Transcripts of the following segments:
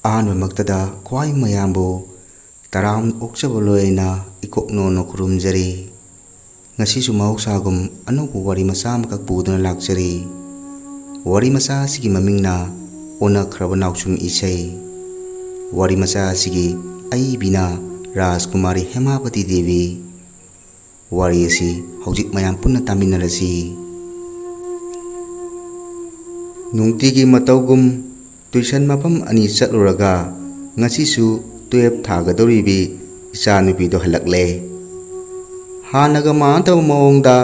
ꯑꯍꯥꯟꯕꯃꯛꯇꯗ ꯈ꯭ꯋꯥꯏ ꯃꯌꯥꯝꯕꯨ ꯇꯔꯥꯝꯅ ꯑꯣꯛꯆꯕ ꯂꯣꯏꯅ ꯏꯀꯣꯛꯅꯣꯅ ꯈꯨꯔꯨꯝꯖꯔꯤ꯫ ꯉꯁꯤꯁꯨ ꯃꯍꯧꯁꯥꯒꯨꯝ ꯑꯅꯧꯕ ꯋꯥꯔꯤ ꯃꯆꯥ ꯑꯃꯈꯛ ꯄꯨꯗꯨꯅ ꯂꯥꯛꯆꯔꯤ꯫ ꯋꯥꯔꯤ ꯃꯆꯥ ꯑꯁꯤꯒꯤ ꯃꯃꯤꯡꯅ ꯑꯣꯟꯅꯈ꯭ꯔꯕ ꯅꯥꯎꯁꯨꯝ ꯏꯁꯩ꯫ ꯋꯥꯔꯤ ꯃꯆꯥ ꯑꯁꯤꯒꯤ ꯑꯏꯕꯤꯅ ꯔꯥꯖꯀꯨꯃꯥꯔꯤ ꯍꯦꯃꯥꯄꯇꯤ ꯗꯦꯕꯤ꯫ ꯋꯥꯔꯤ ꯑꯁꯤ ꯍꯧꯖꯤꯛ ꯃꯌꯥꯝ ꯄꯨꯟꯅ ꯇꯥꯃꯤꯟꯅꯔꯁꯤ꯫ ꯅꯨꯡꯇꯤꯒꯤ ꯃꯇꯧꯒꯨꯝ ꯇ꯭ꯌꯨꯁꯟ ꯃꯐꯝ ꯑꯅꯤ ꯆꯠꯂꯨꯔꯒ ꯉꯁꯤꯁꯨ 12 ꯊꯥꯒꯗꯧꯔꯤꯕꯤ ꯏꯆꯥꯅꯨꯄꯤꯗꯣ ꯍꯜꯂꯛꯂꯦ꯫ ꯍꯥꯟꯅꯒ ꯃꯥꯟꯅꯗꯕ ꯃꯑꯣꯡꯗ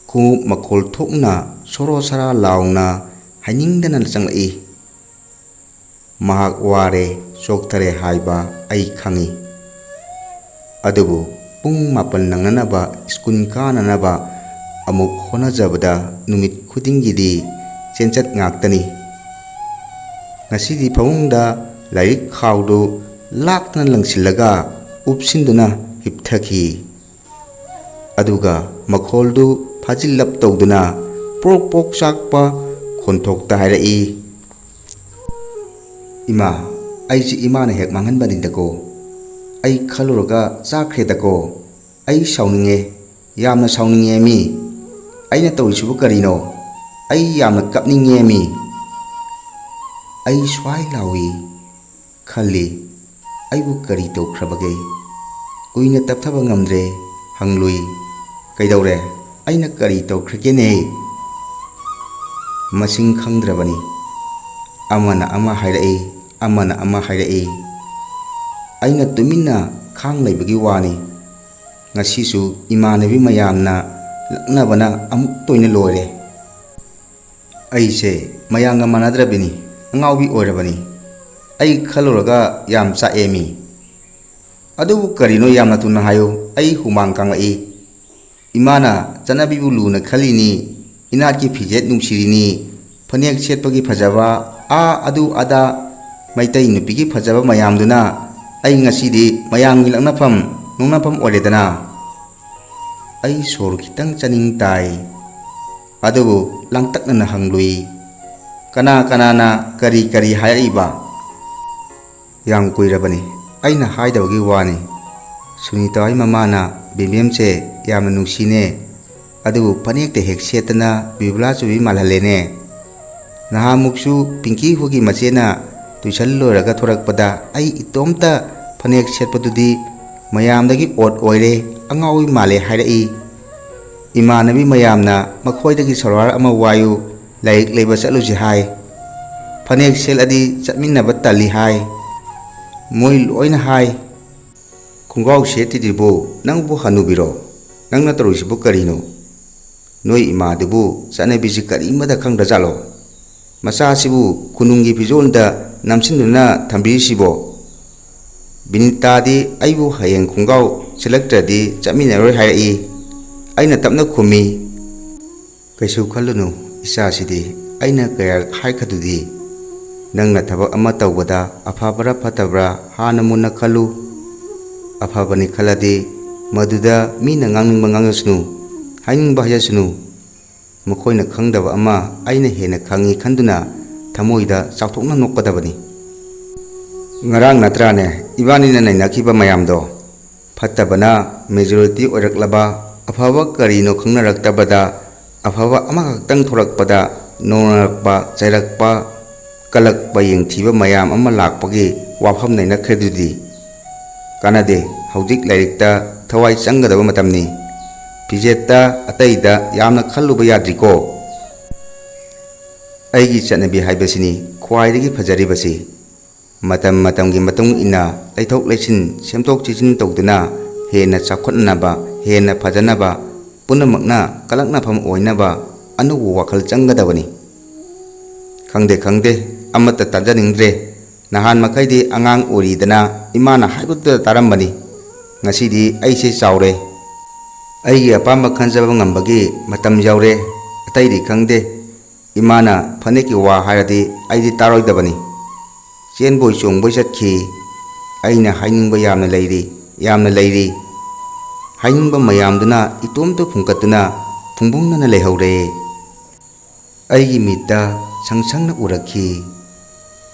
ꯈꯣꯡꯎꯞ ꯃꯈꯣꯜ ꯊꯣꯛꯅ ꯁꯣꯔꯣ ꯁꯔꯥ ꯂꯥꯎꯅ ꯍꯥꯏꯅꯤꯡꯗꯅ ꯆꯪꯂꯛꯏ꯫ ꯃꯍꯥꯛ ꯋꯥꯔꯦ ꯆꯣꯛꯊꯔꯦ ꯍꯥꯏꯕ ꯑꯩ ꯈꯪꯏ꯫ ꯑꯗꯨꯕꯨ ꯄꯨꯡ 9 ꯅꯪꯅꯅꯕ ꯁ꯭ꯀꯨꯜ ꯀꯥꯅꯅꯕ ꯑꯃꯨꯛ ꯍꯣꯠꯅꯖꯕꯗ ꯅꯨꯃꯤꯠ ꯈꯨꯗꯤꯡꯒꯤꯗꯤ ꯆꯦꯟꯆꯠ ꯉꯥꯛꯇꯅꯤ꯫ ꯉꯁꯤꯗꯤ ꯐꯃꯨꯡꯗ ꯂꯥꯏꯔꯤꯛ ꯈꯥꯎꯗꯨ ꯂꯥꯛꯇꯅ ꯂꯪꯁꯤꯜꯂꯒ ꯎꯞꯁꯤꯟꯗꯨꯅ ꯍꯤꯞꯊꯈꯤ꯫ ꯑꯗꯨꯒ ꯃꯈꯣꯜꯗꯨ ꯐꯥꯖꯤꯜꯂꯞ ꯇꯧꯗꯨꯅ ꯄ꯭ꯔꯣꯛ ꯄ꯭ꯔꯣꯛ ꯆꯥꯛꯄ ꯈꯣꯟꯊꯣꯛꯇ ꯍꯥꯏꯔꯛꯏ, "ꯏꯃꯥ, ꯑꯩꯁꯦ ꯏꯃꯥꯅ ꯍꯦꯛ ꯃꯥꯡꯍꯟꯕꯅꯤꯗꯀꯣ꯫ ꯑꯩ ꯈꯜꯂꯨꯔꯒ ꯆꯥꯛꯈ꯭ꯔꯦꯗꯀꯣ꯫ ꯑꯩ ꯁꯥꯎꯅꯤꯡꯉꯦ, ꯌꯥꯝꯅ ꯁꯥꯎꯅꯤꯡꯉꯦ ꯃꯤ꯫ ꯑꯩꯅ ꯇꯧꯔꯤꯁꯤꯕꯨ ꯀꯔꯤꯅꯣ? ꯑꯩ ꯌꯥꯝꯅ ꯀꯞꯅꯤꯡꯉꯦ ꯃꯤ"꯫ ꯑꯩ ꯁ꯭ꯋꯥꯏ ꯂꯥꯎꯏ, ꯈꯜꯂꯤ ꯑꯩꯕꯨ ꯀꯔꯤ ꯇꯧꯈ꯭ꯔꯕꯒꯦ? ꯀꯨꯏꯅ ꯇꯞꯊꯕ ꯉꯝꯗ꯭ꯔꯦ, ꯍꯪꯂꯨꯏ, "ꯀꯩꯗꯧꯔꯦ? ꯑꯩꯅ ꯀꯔꯤ ꯇꯧꯈ꯭ꯔꯒꯦꯅꯦ"? ꯃꯁꯤꯡ ꯈꯪꯗ꯭ꯔꯕꯅꯤ꯫ ꯑꯃꯅ ꯑꯃ ꯍꯥꯏꯔꯛꯏ, ꯑꯃꯅ ꯑꯃ ꯍꯥꯏꯔꯛꯏ꯫ ꯑꯩꯅ ꯇꯨꯃꯤꯟꯅ ꯈꯥꯡ ꯂꯩꯕꯒꯤ ꯋꯥꯅꯤ꯫ ꯉꯁꯤꯁꯨ ꯏꯃꯥꯟꯅꯕꯤ ꯃꯌꯥꯝꯅ ꯂꯛꯅꯕꯅ ꯑꯃꯨꯛ ꯇꯣꯏꯅ ꯂꯣꯏꯔꯦ꯫ ꯑꯩꯁꯦ ꯃꯌꯥꯝꯒ ꯃꯥꯟꯅꯗ꯭ꯔꯕꯅꯤ, ꯑꯉꯥꯎꯕꯤ ꯑꯣꯏꯔꯕꯅꯤ꯫ ꯑꯩ ꯈꯜꯂꯨꯔꯒ ꯌꯥꯝ ꯆꯥꯛꯑꯦ ꯃꯤ꯫ ꯑꯗꯨꯕꯨ ꯀꯔꯤꯅꯣ ꯌꯥꯝꯅ ꯊꯨꯅ ꯍꯥꯏꯌꯨ, ꯑꯩ ꯍꯨꯃꯥꯡ ꯀꯥꯡꯂꯛꯏ꯫ ꯏꯃꯥꯅ ꯆꯠꯅꯕꯤꯕꯨ ꯂꯨꯅ ꯈꯜꯂꯤꯅꯤ, ꯏꯅꯥꯠꯀꯤ ꯐꯤꯖꯦꯠ ꯅꯨꯡꯁꯤꯔꯤꯅꯤ, ꯐꯅꯦꯛ ꯁꯦꯠꯄꯒꯤ ꯐꯖꯕ, ꯑꯗꯨ ꯑꯗꯥ ꯃꯩꯇꯩ ꯅꯨꯄꯤꯒꯤ ꯐꯖꯕ ꯃꯌꯥꯝꯗꯨꯅ ꯑꯩ ꯉꯁꯤꯗꯤ ꯃꯌꯥꯝꯒꯤ ꯂꯛꯅꯐꯝ ꯅꯣꯛꯅꯐꯝ ꯑꯣꯏꯔꯦꯗꯅ꯫ ꯑꯩ ꯁꯣꯔ ꯈꯤꯇꯪ ꯆꯥꯅꯤꯡ ꯇꯥꯏ꯫ ꯑꯗꯨꯕꯨ ꯂꯥꯡꯇꯛꯅꯅ ꯍꯪꯂꯨꯏ, "ꯀꯅꯥ ꯀꯅꯥꯅ ꯀꯔꯤ ꯀꯔꯤ ꯍꯥꯏꯔꯛꯏꯕ"? ꯌꯥꯝ ꯀꯨꯏꯔꯕꯅꯤ ꯑꯩꯅ ꯍꯥꯏꯗꯕꯒꯤ ꯋꯥꯅꯤ꯫ ꯁꯨꯅꯤꯇꯥ ꯍꯣꯏ ꯃꯃꯥꯅ ꯕꯦꯝꯕꯦꯝꯁꯦ ꯌꯥꯝꯅ ꯅꯨꯡꯁꯤꯅꯦ, ꯑꯗꯨꯕꯨ ꯐꯅꯦꯛꯇ ꯍꯦꯛ ꯁꯦꯠꯇꯅ ꯕꯤꯕꯨꯂꯥ ꯆꯨꯕꯤ ꯃꯥꯜꯍꯜꯂꯦꯅꯦ꯫ ꯅꯍꯥꯟꯃꯨꯛꯁꯨ ꯄꯤꯡꯀꯤ ꯍꯣꯏꯒꯤ ꯃꯆꯦꯅ ꯇ꯭ꯌꯨꯁꯟ ꯂꯣꯏꯔꯒ ꯊꯣꯔꯛꯄꯗ ꯑꯩ ꯏꯇꯣꯝꯇ ꯐꯅꯦꯛ ꯁꯦꯠꯄꯗꯨꯗꯤ ꯃꯌꯥꯝꯗꯒꯤ ꯑꯣꯠ ꯑꯣꯏꯔꯦ, ꯑꯉꯥꯎꯕꯤ ꯃꯥꯜꯂꯦ ꯍꯥꯏꯔꯛꯏ꯫ ꯏꯃꯥꯟꯅꯕꯤ ꯃꯌꯥꯝꯅ ꯃꯈꯣꯏꯗꯒꯤ ꯁꯂꯋꯥꯔ ꯑꯃ ꯋꯥꯏꯌꯨ, ꯂꯥꯏꯔꯤꯛ ꯂꯩꯕ ꯆꯠꯂꯨꯁꯤ ꯍꯥꯏ꯫ ꯐꯅꯦꯛ ꯁꯦꯠꯂꯗꯤ ꯆꯠꯃꯤꯟꯅꯕ ꯇꯜꯂꯤ ꯍꯥꯏ꯫ ꯃꯣꯏ ꯂꯣꯏꯅ ꯍꯥꯏ꯫ ꯈꯣꯡꯒ꯭ꯔꯥꯎ ꯁꯦꯠꯇ꯭ꯔꯤꯗꯨꯕꯨ ꯅꯪꯕꯨ ꯍꯅꯨꯕꯤꯔꯣ? ꯅꯪꯅ ꯇꯧꯔꯤꯁꯤꯕꯨ ꯀꯔꯤꯅꯣ? ꯅꯣꯏ ꯏꯃꯥꯗꯨꯕꯨ ꯆꯠꯅꯕꯤꯁꯤ ꯀꯔꯤꯃꯇ ꯈꯪꯗ꯭ꯔꯖꯥꯠꯂꯣ? ꯃꯆꯥꯁꯤꯕꯨ ꯈꯨꯅꯨꯡꯒꯤ ꯐꯤꯖꯣꯜꯗ ꯅꯝꯁꯤꯟꯗꯨꯅ ꯊꯝꯕꯤꯔꯤꯁꯤꯕꯣ? ꯕꯤꯅꯤꯇꯥꯗꯤ ꯑꯩꯕꯨ ꯍꯌꯦꯡ ꯈꯣꯡꯒ꯭ꯔꯥꯎ ꯁꯦꯠꯂꯛꯇ꯭ꯔꯗꯤ ꯆꯠꯃꯤꯟꯅꯔꯣꯏ ꯍꯥꯏꯔꯛꯏ꯫ ꯑꯩꯅ ꯇꯞꯅ ꯈꯨꯝꯃꯤ, "ꯀꯩꯁꯨ ꯈꯜꯂꯨꯅꯨ ꯏꯆꯥꯁꯤꯗꯤ, ꯑꯩꯅ ꯀꯌꯥ ꯍꯥꯏꯈ꯭ꯔꯗꯨꯗꯤ꯫ ꯅꯪꯅ ꯊꯕꯛ ꯑꯃ ꯇꯧꯕꯗ ꯑꯐꯕ꯭ꯔꯥ ꯐꯠꯇꯕ꯭ꯔꯥ ꯍꯥꯟꯅ ꯃꯨꯟꯅ ꯈꯜꯂꯨ꯫ ꯑꯐꯕꯅꯤ ꯈꯜꯂꯗꯤ ꯃꯗꯨꯗ ꯃꯤꯅ ꯉꯥꯡꯅꯤꯡꯕ ꯉꯥꯡꯖꯁꯅꯨ, ꯍꯥꯏꯅꯤꯡꯕ ꯍꯥꯏꯖꯁꯅꯨ꯫ ꯃꯈꯣꯏꯅ ꯈꯪꯗꯕ ꯑꯃ ꯑꯩꯅ ꯍꯦꯟꯅ ꯈꯪꯏ ꯈꯟꯗꯨꯅ ꯊꯃꯣꯏꯗ ꯆꯥꯎꯊꯣꯛꯅ ꯅꯣꯛꯀꯗꯕꯅꯤ꯫ ꯉꯔꯥꯡ ꯅꯠꯇ꯭ꯔꯥꯅꯦ ꯏꯕꯥꯅꯤꯅ ꯅꯩꯅꯈꯤꯕ ꯃꯌꯥꯝꯗꯣ? ꯐꯠꯇꯕꯅ ꯃꯦꯖꯣꯔꯤꯇꯤ ꯑꯣꯏꯔꯛꯂꯕ, ꯑꯐꯕ ꯀꯔꯤꯅꯣ ꯈꯪꯅꯔꯛꯇꯕꯗ, ꯑꯐꯕ ꯑꯃꯈꯛꯇꯪ ꯊꯣꯔꯛꯄꯗ ꯅꯣꯛꯅꯔꯛꯄ, ꯆꯩꯔꯛꯄ, ꯀꯂꯛꯄ, ꯌꯦꯡꯊꯤꯕ ꯃꯌꯥꯝ ꯑꯃ ꯂꯥꯛꯄꯒꯤ ꯋꯥꯐꯝ ꯅꯩꯅꯈ꯭ꯔꯦꯗꯨꯗꯤ꯫ ꯀꯥꯟꯅꯗꯦ, ꯍꯧꯖꯤꯛ ꯂꯥꯏꯔꯤꯛꯇ ꯊꯋꯥꯏ ꯆꯪꯒꯗꯕ ꯃꯇꯝꯅꯤ꯫ ꯐꯤꯖꯦꯠꯇ ꯑꯇꯩꯗ ꯌꯥꯝꯅ ꯈꯜꯂꯨꯕ ꯌꯥꯗ꯭ꯔꯤꯀꯣ꯫ ꯑꯩꯒꯤ ꯆꯠꯅꯕꯤ ꯍꯥꯏꯕꯁꯤꯅꯤ ꯈ꯭ꯋꯥꯏꯗꯒꯤ ꯐꯖꯔꯤꯕꯁꯤ꯫ ꯃꯇꯝ ꯃꯇꯝꯒꯤ ꯃꯇꯨꯡ ꯏꯟꯅ ꯂꯩꯊꯣꯛ ꯂꯩꯁꯤꯟ, ꯁꯦꯝꯗꯣꯛ ꯁꯦꯝꯖꯤꯟ ꯇꯧꯗꯨꯅ ꯍꯦꯟꯅ ꯆꯥꯎꯈꯠꯅꯅꯕ, ꯍꯦꯟꯅ ꯐꯖꯅꯕ, ꯄꯨꯝꯅꯃꯛꯅ ꯀꯜꯂꯛꯅꯐꯝ ꯑꯣꯏꯅꯕ ꯑꯅꯧꯕ ꯋꯥꯈꯜ ꯆꯪꯒꯗꯕꯅꯤ꯫ ꯈꯪꯗꯦ ꯈꯪꯗꯦ, ꯑꯃꯠꯇ ꯇꯥꯖꯅꯤꯡꯗ꯭ꯔꯦ꯫ ꯅꯍꯥꯟ ꯃꯈꯩꯗꯤ ꯑꯉꯥꯡ ꯑꯣꯏꯔꯤꯗꯅ ꯏꯃꯥꯅ ꯍꯥꯏꯕꯗꯨꯗ ꯇꯥꯔꯝꯕꯅꯤ꯫ ꯉꯁꯤꯗꯤ ꯑꯩꯁꯦ ꯆꯥꯎꯔꯦ꯫ ꯑꯩꯒꯤ ꯑꯄꯥꯝꯕ ꯈꯟꯖꯕ ꯉꯝꯕꯒꯤ ꯃꯇꯝ ꯌꯧꯔꯦ꯫ ꯑꯇꯩꯗꯤ ꯈꯪꯗꯦ꯫ ꯏꯃꯥꯅ ꯐꯅꯦꯛꯀꯤ ꯋꯥ ꯍꯥꯏꯔꯗꯤ ꯑꯩꯗꯤ ꯇꯥꯔꯣꯏꯗꯕꯅꯤ꯫ ꯆꯦꯟꯕꯣꯏ ꯆꯣꯡꯕꯣꯏ ꯆꯠꯈꯤ꯫ ꯑꯩꯅ ꯍꯥꯏꯅꯤꯡꯕ ꯌꯥꯝꯅ ꯂꯩꯔꯤ, ꯌꯥꯝꯅ ꯂꯩꯔꯤ꯫ ꯍꯥꯏꯅꯤꯡꯕ ꯃꯌꯥꯝꯗꯨꯅ ꯏꯇꯣꯝꯇ ꯐꯨꯝꯀꯠꯇꯨꯅ ꯐꯨꯡꯕꯨꯡꯅꯅ ꯂꯩꯍꯧꯔꯦ꯫ ꯑꯩꯒꯤ ꯃꯤꯠꯇ ꯁꯪ ꯁꯪꯅ ꯎꯔꯛꯈꯤ꯫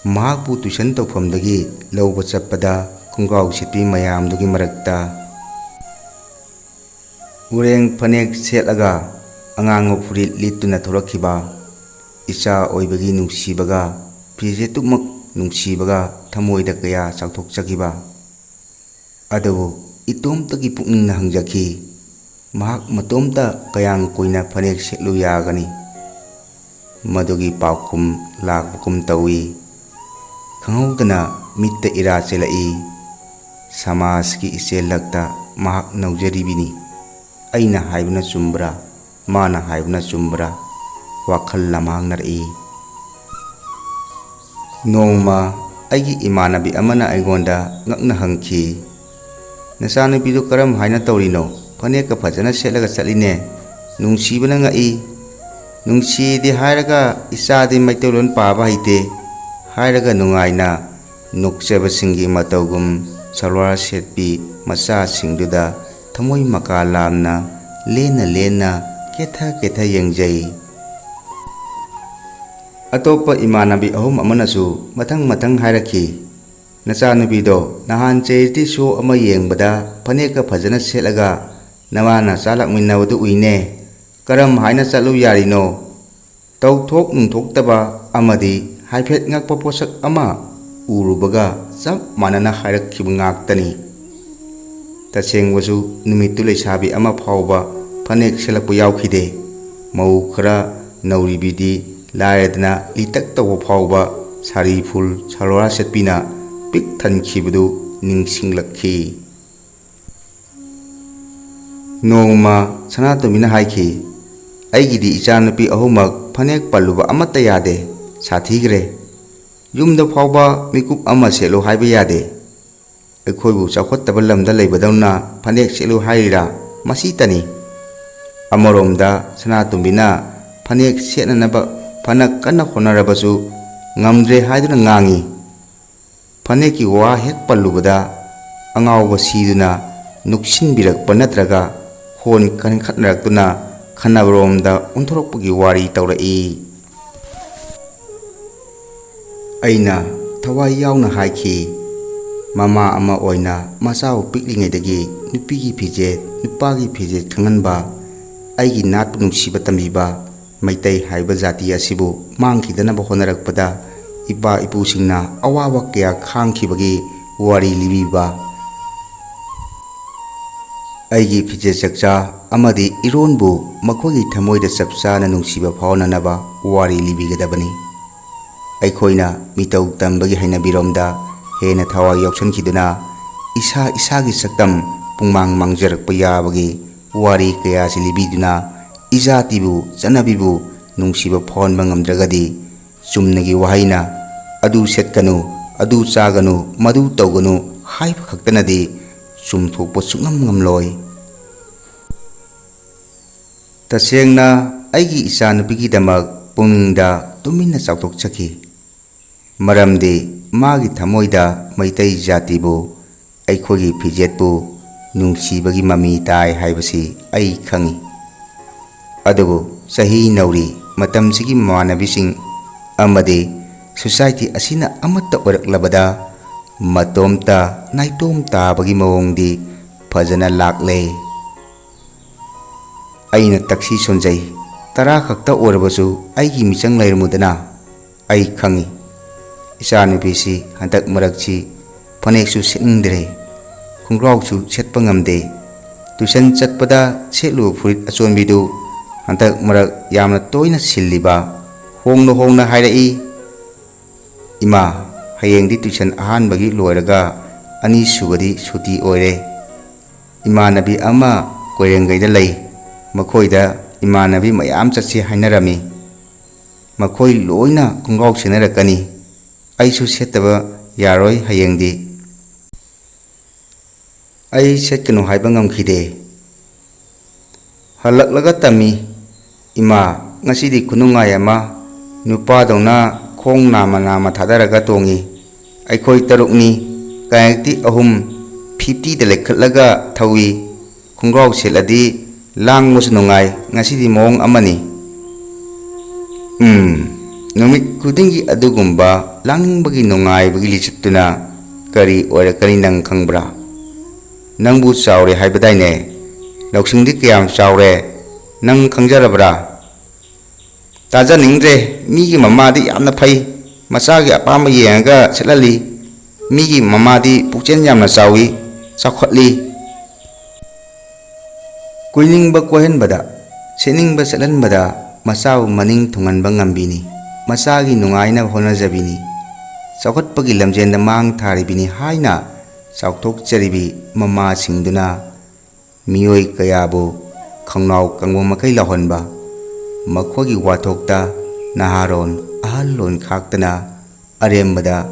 ꯃꯍꯥꯛꯄꯨ ꯇꯨꯏꯁꯟ ꯇꯧꯐꯝꯗꯒꯤ ꯂꯧꯕ ꯆꯠꯄꯗ ꯈꯣꯡꯒ꯭ꯔꯥꯎ ꯁꯦꯠꯄꯤ ꯃꯌꯥꯝꯗꯨꯒꯤ ꯃꯔꯛꯇ ꯎꯔꯦꯡ ꯐꯅꯦꯛ ꯁꯦꯠꯂꯒ ꯑꯉꯥꯡꯕ ꯐꯨꯔꯤꯠ ꯂꯤꯠꯇꯨꯅ ꯊꯣꯔꯛꯈꯤꯕ ꯏꯆꯥ ꯑꯣꯏꯕꯒꯤ ꯅꯨꯡꯁꯤꯕꯒ ꯐꯤꯖꯦꯠꯇꯨꯃꯛ ꯅꯨꯡꯁꯤꯕꯒ ꯊꯃꯣꯏꯗ ꯀꯌꯥ ꯆꯥꯎꯊꯣꯛꯆꯈꯤꯕ ꯑꯗꯨꯕꯨ ꯏꯇꯣꯝꯇꯒꯤ ꯄꯨꯛꯅꯤꯡꯅ ꯍꯪꯖꯈꯤ ꯃꯍꯥꯛ ꯃꯇꯣꯝꯇ ꯀꯌꯥꯝ ꯀꯨꯏꯅ ꯐꯅꯦꯛ ꯁꯦꯠꯂꯨ ꯌꯥꯒꯅꯤ ꯃꯗꯨꯒꯤ ꯄꯥꯎꯈꯨꯝ ꯂꯥꯛꯄꯒꯨꯝ ꯇꯧꯏ ꯈꯪꯍꯧꯗꯅ ꯃꯤꯠꯇ ꯏꯔꯥ ꯆꯦꯜꯂꯛꯏ ꯁꯃꯥꯖꯀꯤ ꯏꯆꯦꯜꯂꯛꯇ ꯃꯍꯥꯛ ꯅꯧꯖꯔꯤꯕꯅꯤ ꯑꯩꯅ ꯍꯥꯏꯕꯅ ꯆꯨꯝꯕ꯭ꯔꯥ ꯃꯥꯅ ꯍꯥꯏꯕꯅ ꯆꯨꯝꯕ꯭ꯔꯥ ꯋꯥꯈꯜ ꯂꯝꯍꯥꯡꯅꯔꯛꯏ ꯅꯣꯡꯃ ꯑꯩꯒꯤ ꯏꯃꯥꯟꯅꯕꯤ ꯑꯃꯅ ꯑꯩꯉꯣꯟꯗ ꯉꯛꯅ ꯍꯪꯈꯤ ꯅꯆꯥꯅꯨꯄꯤꯗꯨ ꯀꯔꯝ ꯍꯥꯏꯅ ꯇꯧꯔꯤꯅꯣ ꯐꯅꯦꯛꯀ ꯐꯖꯅ ꯁꯦꯠꯂꯒ ꯆꯠꯂꯤꯅꯦ ꯅꯨꯡꯁꯤꯕꯅ ꯉꯛꯏ ꯅꯨꯡꯁꯤꯗꯤ ꯍꯥꯏꯔꯒ ꯏꯆꯥꯗꯤ ꯃꯩꯇꯩꯂꯣꯟ ꯄꯥꯕ ꯍꯩꯇꯦ ꯍꯥꯏꯔꯒ ꯅꯨꯡꯉꯥꯏꯅ ꯅꯣꯛꯆꯕꯁꯤꯡꯒꯤ ꯃꯇꯧꯒꯨꯝ ꯁꯜꯋꯥꯔ ꯁꯦꯠꯄꯤ ꯃꯆꯥꯁꯤꯡꯗꯨꯗ ꯊꯃꯣꯏ ꯃꯀꯥ ꯂꯥꯝꯅ ꯂꯦꯟꯅ ꯂꯦꯟꯅ ꯀꯦꯊ ꯀꯦꯊ ꯌꯦꯡꯖꯩ ꯑꯇꯣꯞꯄ ꯏꯃꯥꯟꯅꯕꯤ ꯑꯍꯨꯝ ꯑꯃꯅꯁꯨ ꯃꯊꯪ ꯃꯊꯪ ꯍꯥꯏꯔꯛꯈꯤ ꯅꯆꯥꯅꯨꯄꯤꯗꯣ ꯅꯍꯥꯟ ꯆꯦꯔꯤꯇꯤ ꯁꯣ ꯑꯃ ꯌꯦꯡꯕꯗ ꯐꯅꯦꯛꯀ ꯐꯖꯅ ꯁꯦꯠꯂꯒ ꯅꯃꯥ ꯅꯆꯥ ꯂꯥꯛꯃꯤꯟꯅꯕꯗꯨ ꯎꯏꯅꯦ ꯀꯔꯝ ꯍꯥꯏꯅ ꯆꯠꯂꯨ ꯌꯥꯔꯤꯅꯣ ꯇꯧꯊꯣꯛ ꯅꯨꯡꯊꯣꯛꯇꯕ ꯑꯃꯗꯤ ꯍꯥꯏꯐꯦꯠ ꯉꯛꯄ ꯄꯣꯠꯁꯛ ꯑꯃ ꯎꯔꯨꯕꯒ ꯆꯞ ꯃꯥꯟꯅꯅ ꯍꯥꯏꯔꯛꯈꯤꯕ ꯉꯥꯛꯇꯅꯤ ꯇꯁꯦꯡꯕꯁꯨ ꯅꯨꯃꯤꯠꯇꯨ ꯂꯩꯁꯥꯕꯤ ꯑꯃ ꯐꯥꯎꯕ ꯐꯅꯦꯛ ꯁꯦꯠꯂꯛꯄ ꯌꯥꯎꯈꯤꯗꯦ ꯃꯧ ꯈꯔ ꯅꯧꯔꯤꯕꯤꯗꯤ ꯂꯥꯏꯔꯗꯅ ꯂꯤꯇꯛ ꯇꯧꯕ ꯐꯥꯎꯕ ꯁꯥꯔꯤ ꯐꯨꯜ ꯁꯜꯋꯥꯔ ꯁꯦꯠꯄꯤꯅ ꯄꯤꯛ ꯊꯟꯈꯤꯕꯗꯨ ꯅꯤꯡꯁꯤꯡꯂꯛꯈꯤ ꯅꯣꯡꯃ ꯁꯅꯥꯇꯣꯝꯕꯤꯅ ꯍꯥꯏꯈꯤ ꯑꯩꯒꯤꯗꯤ ꯏꯆꯥꯅꯨꯄꯤ ꯑꯍꯨꯝꯃꯛ ꯐꯅꯦꯛ ꯄꯜꯂꯨꯕ ꯑꯃꯠꯇ ꯌꯥꯗꯦ ꯁꯥꯊꯤꯈ꯭ꯔꯦ ꯌꯨꯝꯗ ꯐꯥꯎꯕ ꯃꯤꯀꯨꯞ ꯑꯃ ꯁꯦꯠꯂꯨ ꯍꯥꯏꯕ ꯌꯥꯗꯦ ꯑꯩꯈꯣꯏꯕꯨ ꯆꯥꯎꯈꯠꯇꯕ ꯂꯝꯗ ꯂꯩꯕꯗꯧꯅ ꯐꯅꯦꯛ ꯁꯦꯠꯂꯨ ꯍꯥꯏꯔꯤꯔꯥ ꯃꯁꯤꯇꯅꯤ ꯑꯃꯔꯣꯝꯗ ꯁꯅꯥꯇꯣꯝꯕꯤꯅ ꯐꯅꯦꯛ ꯁꯦꯠꯅꯅꯕ ꯐꯅ ꯀꯟꯅ ꯍꯣꯠꯅꯔꯕꯁꯨ ꯉꯝꯗ꯭ꯔꯦ ꯍꯥꯏꯗꯨꯅ ꯉꯥꯡꯉꯤ ꯐꯅꯦꯛꯀꯤ ꯋꯥ ꯍꯦꯛ ꯄꯜꯂꯨꯕꯗ ꯑꯉꯥꯎꯕ ꯁꯤꯗꯨꯅ ꯅꯨꯛꯁꯤꯟꯕꯤꯔꯛꯄ ꯅꯠꯇ꯭ꯔꯒ ꯈꯣꯟ ꯀꯟꯈꯠꯅꯔꯛꯇꯨꯅ ꯈꯟꯅꯕꯔꯣꯝꯗ ꯑꯣꯟꯊꯣꯔꯛꯄꯒꯤ ꯋꯥꯔꯤ ꯇꯧꯔꯛꯏ ꯑꯩꯅ ꯊꯋꯥꯏ ꯌꯥꯎꯅ ꯍꯥꯏꯈꯤ ꯃꯃꯥ ꯑꯃ ꯑꯣꯏꯅ ꯃꯆꯥꯕꯨ ꯄꯤꯛꯂꯤꯉꯩꯗꯒꯤ ꯅꯨꯄꯤꯒꯤ ꯐꯤꯖꯦꯠ ꯅꯨꯄꯥꯒꯤ ꯐꯤꯖꯦꯠ ꯈꯪꯍꯟꯕ ꯑꯩꯒꯤ ꯅꯥꯠꯄꯨ ꯅꯨꯡꯁꯤꯕ ꯇꯝꯕꯤꯕ ꯃꯩꯇꯩ ꯍꯥꯏꯕ ꯖꯥꯇꯤ ꯑꯁꯤꯕꯨ ꯃꯥꯡꯈꯤꯗꯅꯕ ꯍꯣꯠꯅꯔꯛꯄꯗ ꯏꯄꯥ ꯏꯄꯨꯁꯤꯡꯅ ꯑꯋꯥꯕ ꯀꯌꯥ ꯈꯥꯡꯈꯤꯕꯒꯤ ꯋꯥꯔꯤ ꯂꯤꯕꯤꯕ ꯑꯩꯒꯤ ꯐꯤꯖꯦꯠ ꯆꯛꯆꯥ ꯑꯃꯗꯤ ꯏꯔꯣꯟꯕꯨ ꯃꯈꯣꯏꯒꯤ ꯊꯃꯣꯏꯗ ꯆꯞ ꯆꯥꯅ ꯅꯨꯡꯁꯤꯕ ꯐꯥꯎꯅꯅꯕ ꯋꯥꯔꯤ ꯂꯤꯕꯤꯒꯗꯕꯅꯤ ꯑꯩꯈꯣꯏꯅ ꯃꯤꯇꯧ ꯇꯝꯕꯒꯤ ꯍꯩꯅꯕꯤꯔꯣꯝꯗ ꯍꯦꯟꯅ ꯊꯋꯥꯏ ꯌꯥꯎꯁꯟꯈꯤꯗꯨꯅ ꯏꯁꯥ ꯏꯁꯥꯒꯤ ꯁꯛꯇꯝ ꯄꯨꯡꯃꯥꯡ ꯃꯥꯡꯖꯔꯛꯄ ꯌꯥꯕꯒꯤ ꯋꯥꯔꯤ ꯀꯌꯥꯁꯤ ꯂꯤꯕꯤꯗꯨꯅ ꯏꯖꯥꯇꯤꯕꯨ ꯆꯠꯅꯕꯤꯕꯨ ꯅꯨꯡꯁꯤꯕ ꯐꯥꯎꯍꯟꯕ ꯉꯝꯗ꯭ꯔꯒꯗꯤ ꯆꯨꯝꯅꯒꯤ ꯋꯥꯍꯩꯅ ꯑꯗꯨ ꯁꯦꯠꯀꯅꯨ ꯑꯗꯨ ꯆꯥꯒꯅꯨ ꯃꯗꯨ ꯇꯧꯒꯅꯨ ꯍꯥꯏꯕ ꯈꯛꯇꯅꯗꯤ ꯆꯨꯝꯊꯣꯛꯄ ꯁꯨꯡꯉꯝ ꯉꯝꯂꯣꯏ ꯇꯁꯦꯡꯅ ꯑꯩꯒꯤ ꯏꯆꯥꯅꯨꯄꯤꯒꯤꯗꯃꯛ ꯄꯨꯛꯅꯤꯡꯗ ꯇꯨꯃꯤꯟꯅ ꯆꯥꯎꯊꯣꯛꯆꯈꯤ ꯃꯔꯝꯗꯤ ꯃꯥꯒꯤ ꯊꯃꯣꯏꯗ ꯃꯩꯇꯩ ꯖꯥꯇꯤꯕꯨ ꯑꯩꯈꯣꯏꯒꯤ ꯐꯤꯖꯦꯠꯄꯨ ꯅꯨꯡꯁꯤꯕꯒꯤ ꯃꯃꯤ ꯇꯥꯏ ꯍꯥꯏꯕꯁꯤ ꯑꯩ ꯈꯪꯏ ꯑꯗꯨꯕꯨ ꯆꯍꯤ ꯅꯧꯔꯤ ꯃꯇꯝꯁꯤꯒꯤ ꯃꯃꯥꯟꯅꯕꯤꯁꯤꯡ ꯑꯃꯗꯤ ꯁꯣꯁꯥꯏꯇꯤ ꯑꯁꯤꯅ ꯑꯃꯠꯇ ꯑꯣꯏꯔꯛꯂꯕꯗ ꯃꯇꯣꯝꯇ ꯅꯥꯏꯇꯣꯝ ꯇꯥꯕꯒꯤ ꯃꯑꯣꯡꯗꯤ ꯐꯖꯅ ꯂꯥꯛꯂꯦ ꯑꯩꯅ ꯇꯛꯁꯤ ꯁꯣꯟꯖꯩ ꯇꯔꯥ ꯈꯛꯇ ꯑꯣꯏꯔꯕꯁꯨ ꯑꯩꯒꯤ ꯃꯤꯆꯪ ꯂꯩꯔꯝꯃꯨꯗꯅ ꯑꯩ ꯈꯪꯏ ꯏꯆꯥꯅꯨꯄꯤꯁꯤ ꯍꯟꯗꯛ ꯃꯔꯛꯁꯤ ꯐꯅꯦꯛꯁꯨ ꯁꯦꯠꯅꯤꯡꯗ꯭ꯔꯦ ꯈꯣꯡꯒ꯭ꯔꯥꯎꯁꯨ ꯁꯦꯠꯄ ꯉꯝꯗꯦ ꯇꯨꯏꯁꯟ ꯆꯠꯄꯗ ꯁꯦꯠꯂꯨꯕ ꯐꯨꯔꯤꯠ ꯑꯆꯣꯟꯕꯤꯗꯨ ꯍꯟꯗꯛ ꯃꯔꯛ ꯌꯥꯝꯅ ꯇꯣꯏꯅ ꯁꯤꯜꯂꯤꯕ ꯍꯣꯡꯅ ꯍꯣꯡꯅ ꯍꯥꯏꯔꯛꯏ ꯏꯃꯥ ꯍꯌꯦꯡꯗꯤ ꯇꯨꯏꯁꯟ ꯑꯍꯥꯟꯕꯒꯤ ꯂꯣꯏꯔꯒ ꯑꯅꯤꯁꯨꯕꯗꯤ ꯁꯨꯇꯤ ꯑꯣꯏꯔꯦ ꯏꯃꯥꯟꯅꯕꯤ ꯑꯃ ꯀꯣꯏꯔꯦꯡꯒꯩꯗ ꯂꯩ ꯃꯈꯣꯏꯗ ꯏꯃꯥꯟꯅꯕꯤ ꯃꯌꯥꯝ ꯆꯠꯁꯤ ꯍꯥꯏꯅꯔꯝꯃꯤ ꯃꯈꯣꯏ ꯂꯣꯏꯅ ꯈꯣꯡꯒ꯭ꯔꯥꯎ ꯁꯦꯠꯅꯔꯛꯀꯅꯤ ꯑꯩꯁꯨ ꯁꯦꯠꯇꯕ ꯌꯥꯔꯣꯏ ꯍꯌꯦꯡꯗꯤ ꯑꯩ ꯁꯦꯠꯀꯅꯨ ꯍꯥꯏꯕ ꯉꯝꯈꯤꯗꯦ ꯍꯜꯂꯛꯂꯒ ꯇꯝꯃꯤ ꯏꯃꯥ ꯉꯁꯤꯗꯤ ꯈꯨꯅꯨꯡꯉꯥꯏ ꯑꯃ ꯅꯨꯄꯥꯗꯧꯅ ꯈꯣꯡ ꯅꯥꯝꯃ ꯅꯥꯝꯃ ꯊꯥꯗꯔꯒ ꯇꯣꯡꯉꯤ ꯑꯩꯈꯣꯏ ꯇꯔꯨꯛꯅꯤ ꯀꯥꯡꯌꯦꯛꯇꯤ 50ꯗ ꯂꯩꯈꯠꯂꯒ ꯊꯧꯏ ꯈꯣꯡꯒ꯭ꯔꯥꯎ ꯁꯦꯠꯂꯗꯤ ꯂꯥꯡꯕꯁꯨ ꯅꯨꯡꯉꯥꯏ ꯉꯁꯤꯗꯤ ꯃꯑꯣꯡ ꯑꯃꯅꯤ ꯅꯨꯃꯤꯠ ꯈꯨꯗꯤꯡꯒꯤ ꯑꯗꯨꯒꯨꯝꯕ ꯂꯥꯡꯅꯤꯡꯕꯒꯤ ꯅꯨꯡꯉꯥꯏꯕꯒꯤ ꯂꯤꯆꯠꯇꯨꯅ ꯀꯔꯤ ꯑꯣꯏꯔꯛꯀꯅꯤ ꯅꯪ ꯈꯪꯕ꯭ꯔꯥ? ꯅꯪꯕꯨ ꯆꯥꯎꯔꯦ ꯍꯥꯏꯕꯗꯥꯏꯅꯦ? ꯂꯧꯁꯤꯡꯗꯤ ꯀꯌꯥꯝ ꯆꯥꯎꯔꯦ ꯅꯪ ꯈꯪꯖꯔꯕ꯭ꯔꯥ? ꯇꯥꯖꯅꯤꯡꯗ꯭ꯔꯦ. ꯃꯤꯒꯤ ꯃꯃꯥꯗꯤ ꯌꯥꯝꯅ ꯐꯩ, ꯃꯆꯥꯒꯤ ꯑꯄꯥꯝꯕ ꯌꯦꯡꯉꯒ ꯁꯦꯠꯍꯜꯂꯤ. ꯃꯤꯒꯤ ꯃꯃꯥꯗꯤ ꯄꯨꯛꯆꯦꯜ ꯌꯥꯝꯅ ꯆꯥꯎꯏ, ꯆꯥꯎꯈꯠꯂꯤ. ꯀꯣꯏꯅꯤꯡꯕ ꯀꯣꯏꯍꯟꯕꯗ, ꯁꯦꯠꯅꯤꯡꯕ ꯁꯦꯠꯍꯟꯕꯗ ꯃꯆꯥꯕꯨ ꯃꯅꯤꯡ ꯊꯨꯡꯍꯟꯕ ꯉꯝꯕꯤꯅꯤ. ꯃꯆꯥꯒꯤ ꯅꯨꯡꯉꯥꯏꯅꯕ ꯍꯣꯠꯅꯖꯕꯤꯅꯤ. ꯆꯥꯎꯈꯠꯄꯒꯤ ꯂꯝꯖꯦꯟꯗ ꯃꯥꯡ ꯊꯥꯔꯤꯕꯅꯤ ꯍꯥꯏꯅ ꯆꯥꯎꯊꯣꯛꯆꯔꯤꯕꯤ ꯃꯃꯥꯁꯤꯡꯗꯨꯅ ꯃꯤꯑꯣꯏ ꯀꯌꯥꯕꯨ ꯈꯧꯅꯥꯎ ꯀꯪꯕ ꯃꯈꯩ ꯂꯥꯎꯍꯟꯕ, ꯃꯈꯣꯏꯒꯤ ꯋꯥꯊꯣꯛꯇ ꯅꯍꯥꯔꯣꯟ ꯑꯍꯜꯂꯣꯟ ꯈꯥꯛꯇꯅ ꯑꯔꯦꯝꯕꯗ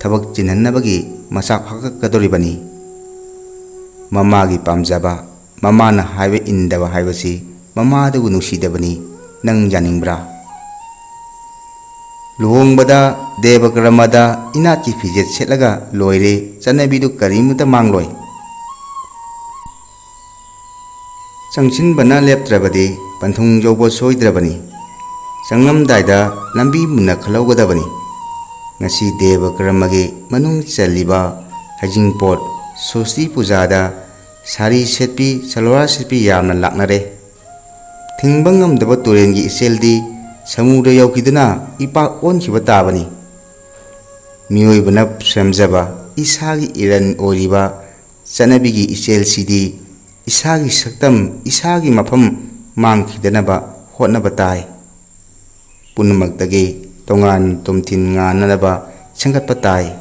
ꯊꯕꯛ ꯆꯤꯟꯍꯟꯅꯕꯒꯤ ꯃꯆꯥꯛ ꯍꯥꯞꯀꯠꯀꯗꯧꯔꯤꯕꯅꯤ꯫ ꯃꯃꯥꯒꯤ ꯄꯥꯝꯖꯕ, ꯃꯃꯥꯅ ꯍꯥꯏꯕ ꯏꯟꯗꯕ ꯍꯥꯏꯕꯁꯤ ꯃꯃꯥꯗꯨꯕꯨ ꯅꯨꯡꯁꯤꯗꯕꯅꯤ. ꯅꯪ ꯌꯥꯅꯤꯡꯕ꯭ꯔꯥ? ꯂꯨꯍꯣꯡꯕꯗ ꯗꯦꯕ ꯀꯔꯃꯗ ꯏꯅꯥꯠꯀꯤ ꯐꯤꯖꯦꯠ ꯁꯦꯠꯂꯒ ꯂꯣꯏꯔꯦ ꯆꯠꯅꯕꯤꯗꯨ ꯀꯔꯤꯃꯇ ꯃꯥꯡꯂꯣꯏ꯫ ꯆꯪꯁꯤꯟꯕꯅ ꯂꯦꯞꯇ꯭ꯔꯕꯗꯤ ꯄꯟꯊꯨꯡ ꯌꯧꯕ ꯁꯣꯏꯗ꯭ꯔꯕꯅꯤ꯫ ꯆꯪꯂꯝꯗꯥꯏꯗ ꯂꯝꯕꯤ ꯃꯨꯟꯅ ꯈꯜꯍꯧꯒꯗꯕꯅꯤ꯫ ꯉꯁꯤ ꯗꯦꯕ ꯀꯔꯃꯒꯤ ꯃꯅꯨꯡ ꯆꯜꯂꯤꯕ ꯍꯩꯖꯤꯡꯄꯣꯠ, ꯁꯣꯁꯇꯤ ꯄꯨꯖꯥꯗ ꯁꯥꯔꯤ ꯁꯦꯠꯄꯤ, ꯁꯜꯋꯥꯔ ꯁꯦꯠꯄꯤ ꯌꯥꯝꯅ ꯂꯥꯛꯅꯔꯦ꯫ ꯊꯤꯡꯕ ꯉꯝꯗꯕ ꯇꯨꯔꯦꯟꯒꯤ ꯏꯆꯦꯜꯗꯤ ꯁꯃꯨꯗ꯭ꯔ ꯌꯧꯈꯤꯗꯨꯅ ꯏꯄꯥꯛ ꯑꯣꯟꯈꯤꯕ ꯇꯥꯕꯅꯤ꯫ ꯃꯤꯑꯣꯏꯕꯅ ꯁꯦꯝꯖꯕ ꯏꯁꯥꯒꯤ ꯏꯔꯟ ꯑꯣꯏꯔꯤꯕ ꯆꯠꯅꯕꯤꯒꯤ ꯏꯆꯦꯜꯁꯤꯗꯤ ꯏꯁꯥꯒꯤ ꯁꯛꯇꯝ, ꯏꯁꯥꯒꯤ ꯃꯐꯝ ꯃꯥꯡꯈꯤꯗꯅꯕ ꯍꯣꯠꯅꯕ ꯇꯥꯏ꯫ ꯄꯨꯝꯅꯃꯛꯇꯒꯤ ꯇꯣꯉꯥꯟ ꯇꯣꯝꯊꯤꯟ ꯉꯥꯟꯅꯅꯕ ꯁꯦꯝꯒꯠꯄ ꯇꯥꯏ꯫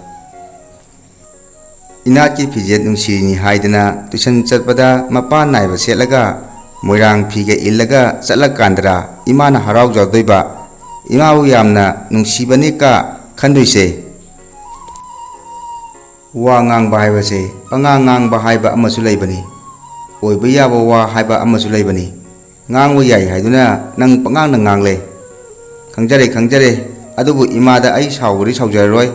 ꯏꯅꯥꯠꯀꯤ ꯐꯤꯖꯦꯠ ꯅꯨꯡꯁꯤꯔꯤꯅꯤ ꯍꯥꯏꯗꯅ ꯇꯨꯏꯁꯟ ꯆꯠꯄꯗ ꯃꯄꯥꯟ ꯅꯥꯏꯕ ꯁꯦꯠꯂꯒ ꯃꯣꯏꯔꯥꯡ ꯐꯤꯒ ꯏꯜꯂꯒ ꯆꯠꯂꯀꯥꯟꯗꯔꯥ ꯏꯃꯥꯅ ꯍꯔꯥꯎꯖꯗꯣꯏꯕ? ꯏꯃꯥꯕꯨ ꯌꯥꯝꯅ ꯅꯨꯡꯁꯤꯕꯅꯤꯀ ꯈꯟꯗꯣꯏꯁꯦ? ꯋꯥ ꯉꯥꯡꯕ ꯍꯥꯏꯕꯁꯦ ꯄꯉꯥꯡ ꯉꯥꯡꯕ ꯍꯥꯏꯕ ꯑꯃꯁꯨ ꯂꯩꯕꯅꯤ, ꯑꯣꯏꯕ ꯌꯥꯕ ꯋꯥ ꯍꯥꯏꯕ ꯑꯃꯁꯨ ꯂꯩꯕꯅꯤ꯫ ꯉꯥꯡꯕ ꯌꯥꯏ ꯍꯥꯏꯗꯨꯅ ꯅꯪ ꯄꯉꯥꯡꯗ ꯉꯥꯡꯂꯦ꯫ ꯈꯪꯖꯔꯦ ꯈꯪꯖꯔꯦ, ꯑꯗꯨꯕꯨ ꯏꯃꯥꯗ ꯑꯩ ꯁꯥꯎꯕꯗꯤ ꯁꯥꯎꯖꯔꯔꯣꯏ꯫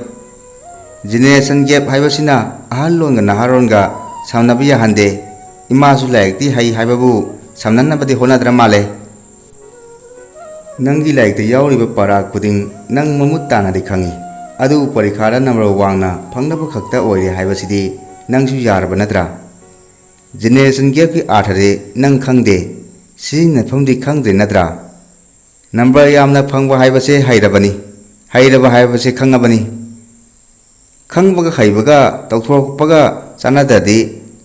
ꯖꯦꯅꯦꯔꯦꯁꯟ ꯒꯦꯞ ꯍꯥꯏꯕꯁꯤꯅ ꯑꯍꯜꯂꯣꯟꯒ ꯅꯍꯥꯔꯣꯟꯒ ꯁꯝꯅꯕ ꯌꯥꯍꯟꯗꯦ꯫ ꯏꯃꯥꯁꯨ ꯂꯥꯏꯔꯤꯛꯇꯤ ꯍꯩ ꯍꯥꯏꯕꯕꯨ ꯁꯝꯅꯅꯕꯗꯤ ꯍꯣꯠꯅꯗ꯭ꯔ ꯃꯥꯜꯂꯦ꯫ ꯅꯪꯒꯤ ꯂꯥꯏꯔꯤꯛꯇ ꯌꯥꯎꯔꯤꯕ ꯄꯥꯔꯥ ꯈꯨꯗꯤꯡ ꯅꯪ ꯃꯃꯨꯠ ꯇꯥꯅꯗꯤ ꯈꯪꯏ, ꯑꯗꯨꯕꯨ ꯄꯔꯤꯈꯥꯗ ꯅꯝꯕꯔ ꯋꯥꯡꯅ ꯐꯪꯅꯕ ꯈꯛꯇ ꯑꯣꯏꯔꯦ ꯍꯥꯏꯕꯁꯤꯗꯤ ꯅꯪꯁꯨ ꯌꯥꯔꯕ ꯅꯠꯇ꯭ꯔꯥ? ꯖꯦꯅꯦꯔꯦꯁꯟ ꯒꯦꯞꯀꯤ ꯑꯥꯔꯊꯗꯤ ꯅꯪ ꯈꯪꯗꯦ, ꯁꯤꯖꯤꯟꯅꯐꯝꯗꯤ ꯈꯪꯗ꯭ꯔꯦ ꯅꯠꯇ꯭ꯔꯥ? ꯅꯝꯕꯔ ꯌꯥꯝꯅ ꯐꯪꯕ ꯍꯥꯏꯕꯁꯦ ꯍꯩꯔꯕꯅꯤ, ꯍꯩꯔꯕ ꯍꯥꯏꯕꯁꯦ ꯈꯪꯉꯕꯅꯤ꯫ ꯈꯪꯕꯒ ꯍꯩꯕꯒ ꯇꯧꯊꯣꯔꯛꯄꯒ ꯆꯥꯟꯅꯗ꯭ꯔꯗꯤ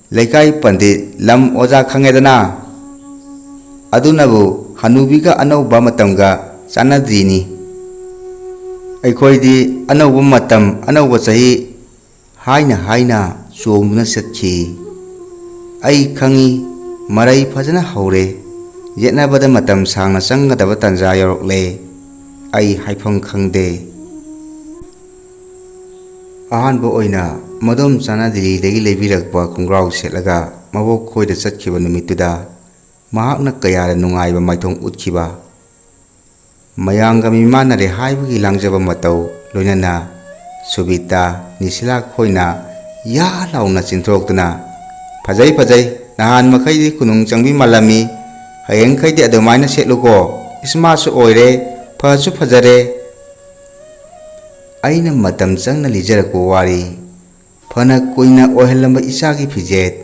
ꯂꯩꯀꯥꯏ ꯄꯟꯗꯤꯠ, ꯂꯝ ꯑꯣꯖꯥ ꯈꯪꯉꯦꯗꯅ? ꯑꯗꯨꯅꯕꯨ ꯍꯅꯨꯕꯤꯒ ꯑꯅꯧꯕ ꯃꯇꯝꯒ ꯆꯥꯟꯅꯗ꯭ꯔꯤꯅꯤ꯫ ꯑꯩꯈꯣꯏꯗꯤ ꯑꯅꯧꯕ ꯃꯇꯝ, ꯑꯅꯧꯕ ꯆꯍꯤ ꯍꯥꯏꯅ ꯍꯥꯏꯅ ꯆꯣꯡꯗꯨꯅ ꯆꯠꯈꯤ꯫ ꯑꯩ ꯈꯪꯏ, ꯃꯔꯩ ꯐꯖꯅ ꯍꯧꯔꯦ꯫ ꯌꯦꯠꯅꯕꯗ ꯃꯇꯝ ꯁꯥꯡꯅ ꯆꯪꯒꯗꯕ ꯇꯥꯟꯖꯥ ꯌꯧꯔꯛꯂꯦ꯫ ꯑꯩ ꯍꯥꯏꯐꯝ ꯈꯪꯗꯦ꯫ ꯑꯍꯥꯟꯕ ꯑꯣꯏꯅ ꯃꯗꯣꯝꯆꯥꯅ ꯗꯤꯜꯂꯤꯗꯒꯤ ꯂꯩꯕꯤꯔꯛꯄ ꯈꯣꯡꯒ꯭ꯔꯥꯎ ꯁꯦꯠꯂꯒ ꯃꯕꯣꯛ ꯈꯣꯏꯗ ꯆꯠꯈꯤꯕ ꯅꯨꯃꯤꯠꯇꯨꯗ ꯃꯍꯥꯛꯅ ꯀꯌꯥꯗ ꯅꯨꯡꯉꯥꯏꯕ ꯃꯥꯏꯊꯣꯡ ꯎꯠꯈꯤꯕ! ꯃꯌꯥꯝꯒ ꯃꯤꯃꯥꯟꯅꯔꯦ ꯍꯥꯏꯕꯒꯤ ꯂꯥꯡꯖꯕ ꯃꯇꯧ ꯂꯣꯏꯅꯅ ꯁꯨꯕꯤꯇꯥ, ꯅꯤꯁꯤꯂꯥ ꯈꯣꯏꯅ ꯌꯥ ꯂꯥꯎꯅ ꯆꯤꯟꯊꯣꯔꯛꯇꯨꯅ, "ꯐꯖꯩ ꯐꯖꯩ, ꯅꯍꯥꯟ ꯃꯈꯩꯗꯤ ꯈꯨꯅꯨꯡ ꯆꯪꯕꯤ ꯃꯥꯜꯂꯝꯃꯤ, ꯍꯌꯦꯡꯈꯩꯗꯤ ꯑꯗꯨꯃꯥꯏꯅ ꯁꯦꯠꯂꯨꯀꯣ, ꯏꯁꯃꯥꯔꯠꯁꯨ ꯑꯣꯏꯔꯦ, ꯐꯁꯨ ꯐꯖꯔꯦ"꯫ ꯑꯩꯅ ꯃꯇꯝ ꯆꯪꯅ ꯂꯤꯖꯔꯛꯄ ꯋꯥꯔꯤ, ꯐꯅ ꯀꯨꯏꯅ ꯑꯣꯏꯍꯜꯂꯝꯕ ꯏꯆꯥꯒꯤ ꯐꯤꯖꯦꯠ,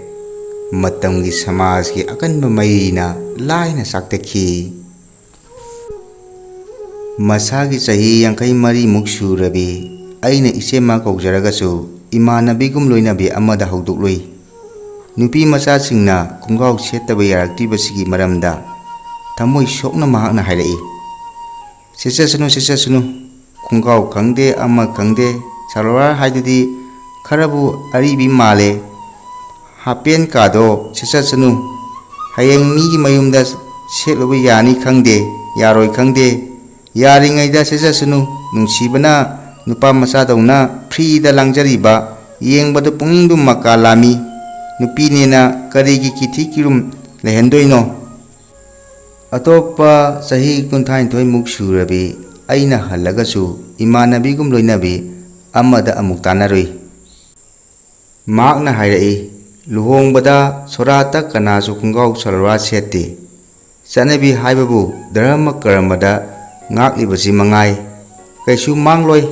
ꯃꯇꯝꯒꯤ ꯁꯃꯥꯖꯀꯤ ꯑꯀꯟꯕ ꯃꯩꯅ ꯂꯥꯏꯅ ꯆꯥꯛꯊꯈꯤ꯫ ꯃꯁꯥꯒꯤ ꯆꯍꯤ 54ꯃꯨꯛ ꯁꯨꯔꯕꯤ ꯑꯩꯅ ꯏꯆꯦꯝꯃ ꯀꯧꯖꯔꯒꯁꯨ ꯏꯃꯥꯟꯅꯕꯤꯒꯨꯝ ꯂꯣꯏꯅꯕꯤ ꯑꯃꯗ ꯍꯧꯗꯣꯛꯂꯨꯏ꯫ ꯅꯨꯄꯤ ꯃꯆꯥꯁꯤꯡꯅ ꯈꯣꯡꯒ꯭ꯔꯥꯎ ꯁꯦꯠꯇꯕ ꯌꯥꯔꯛꯇ꯭ꯔꯤꯕꯁꯤꯒꯤ ꯃꯔꯝꯗ ꯊꯃꯣꯏ ꯁꯣꯛꯅ ꯃꯍꯥꯛꯅ ꯍꯥꯏꯔꯛꯏ꯫ "ꯁꯦꯠꯆꯁꯅꯨ ꯁꯦꯠꯆꯁꯅꯨ, ꯈꯣꯡꯒ꯭ꯔꯥꯎ ꯈꯪꯗꯦ ꯑꯃ ꯈꯪꯗꯦ, ꯁꯜꯋꯥꯔ ꯍꯥꯏꯗꯨꯗꯤ ꯈꯔꯕꯨ ꯑꯔꯤꯕꯤ ꯃꯥꯜꯂꯦ, ꯍꯥꯄꯦꯟꯀꯥꯗꯣ ꯁꯦꯠꯆꯁꯅꯨ, ꯍꯌꯦꯡ ꯃꯤꯒꯤ ꯃꯌꯨꯝꯗ ꯁꯦꯠꯂꯨꯕ ꯌꯥꯅꯤ ꯈꯪꯗꯦ, ꯌꯥꯔꯣꯏ ꯈꯪꯗꯦ, ꯌꯥꯔꯤꯉꯩꯗ ꯁꯦꯠꯆꯁꯅꯨ, ꯅꯨꯡꯁꯤꯕꯅ ꯅꯨꯄꯥ ꯃꯆꯥꯗꯧꯅ ꯐ꯭ꯔꯤꯗ ꯂꯥꯡꯖꯔꯤꯕ ꯌꯦꯡꯕꯗ ꯄꯨꯛꯅꯤꯡꯗꯨ ꯃꯀꯥ ꯂꯥꯝꯃꯤ, ꯅꯨꯄꯤꯅꯦꯅ ꯀꯔꯤꯒꯤ ꯀꯤꯊꯤ ꯀꯤꯔꯨꯝ ꯂꯩꯍꯟꯗꯣꯏꯅꯣ"꯫ ꯑꯇꯣꯞꯄ ꯆꯍꯤ 32ꯃꯨꯛ ꯁꯨꯔꯕꯤ ꯑꯩꯅ ꯍꯜꯂꯒꯁꯨ ꯏꯃꯥꯟꯅꯕꯤꯒꯨꯝ ꯂꯣꯏꯅꯕꯤ ꯑꯃꯗ ꯑꯃꯨꯛ ꯇꯥꯟꯅꯔꯨꯏ꯫ ꯃꯍꯥꯛꯅ ꯍꯥꯏꯔꯛꯏ, "ꯂꯨꯍꯣꯡꯕꯗ ꯁꯣꯔꯥꯠꯇ ꯀꯅꯥꯁꯨ ꯈꯣꯡꯒ꯭ꯔꯥꯎ ꯁꯜꯋꯥꯔ ꯁꯦꯠꯇꯦ꯫ ꯆꯠꯅꯕꯤ ꯍꯥꯏꯕꯕꯨ ꯙꯔꯃ ꯀꯔꯃꯗ ꯉꯥꯛꯂꯤꯕꯁꯤ ꯃꯉꯥꯏ, ꯀꯩꯁꯨ ꯃꯥꯡꯂꯣꯏ꯫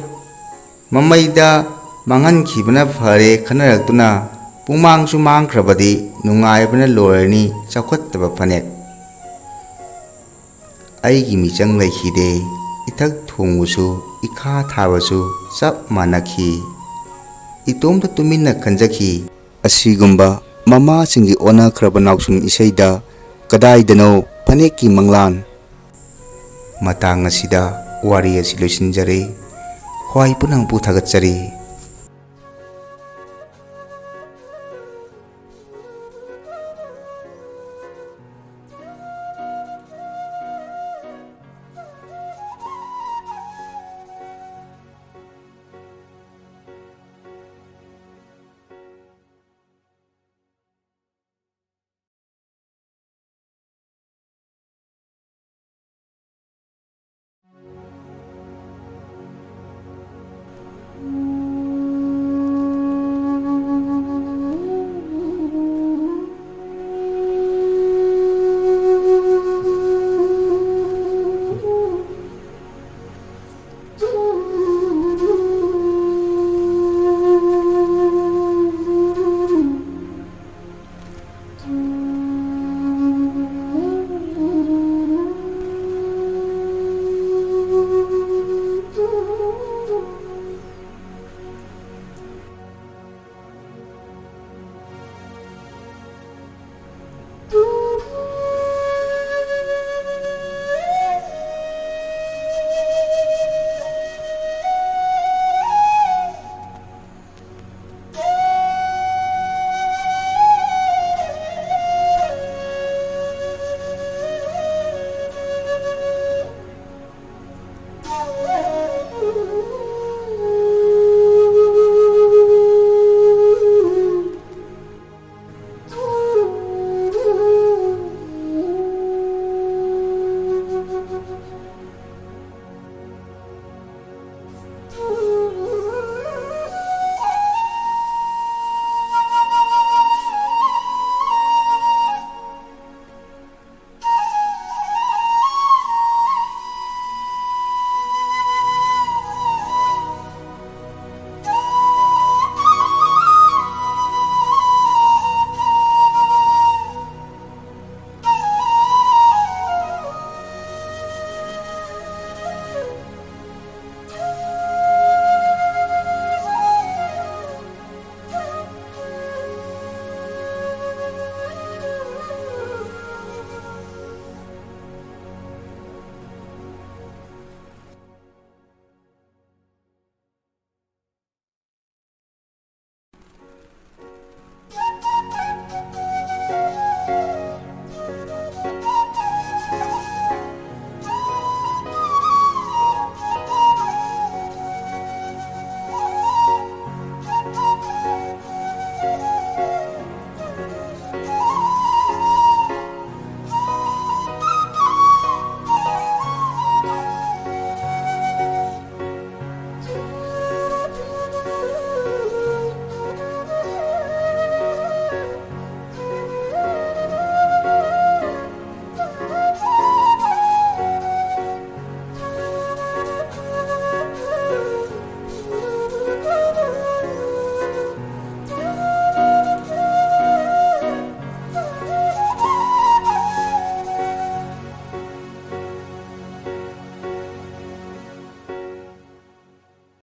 Mammaida manghankibana phare khanaraktuna pumangsu mangkhrabadi nungaibana loirani chakhattaba phanek. Aigi michang laikhide ithak thongusu ikha thabasu chap manakhi. Itomta tuminna khanjakhi asigumba mama singi ona khraba nausun isaida kadaidano phanekki manglan. Matang asida wari asi loisinjare. Hwai punang pu thagatsari.